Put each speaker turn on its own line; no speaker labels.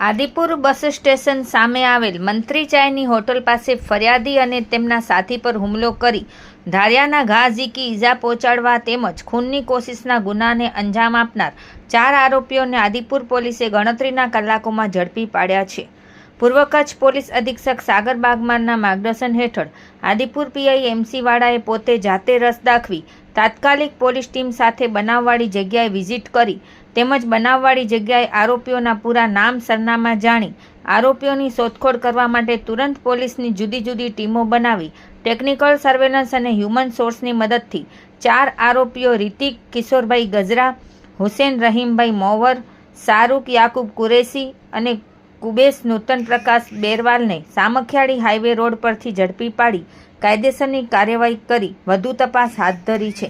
Adipur bus station સામે આવેલ મંત્રી ચાયની હોટલ પાસે ફરિયાદી અને તેમના સાથી પર હુમલો કરી ધારિયાના ઘા ઝીકી ઈજા પહોંચાડવા તેમજ ખૂનની કોશિશના ગુનાને અંજામ આપનાર 4 આરોપીઓને આદિપુર પોલીસે ગણતરીના કલાકોમાં ઝડપી પાડ્યા છે। પૂર્વ કચ્છ પોલીસ અધિક્ષક સાગર બાગમારના માર્ગદર્શન હેઠળ આદિપુર પીઆઈ MC વાળાએ પોતે જાતે રસ દાખવી તાત્કાલિક પોલીસ ટીમ સાથે બનાવવાળી જગ્યાએ વિઝિટ કરી તેમજ બનાવવાળી જગ્યાએ આરોપીઓના પૂરા નામ સરનામા જાણી આરોપીઓની શોધખોળ કરવા માટે તુરંત પોલીસની જુદી જુદી ટીમો બનાવી ટેકનિકલ સર્વેલન્સ અને હ્યુમન સોર્સની મદદથી 4 આરોપીઓ રિતિક કિશોરભાઈ ગજરા, હુસેન રહીમભાઈ મોવર, શાહરૂખ યાકુબ કુરેશી અને કુબેશ નૂતન પ્રકાશ બેરવાલને સામખિયાળી હાઈવે રોડ પરથી ઝડપી પાડી કાયદેસરની કાર્યવાહી કરી વધુ તપાસ હાથ ધરી છે।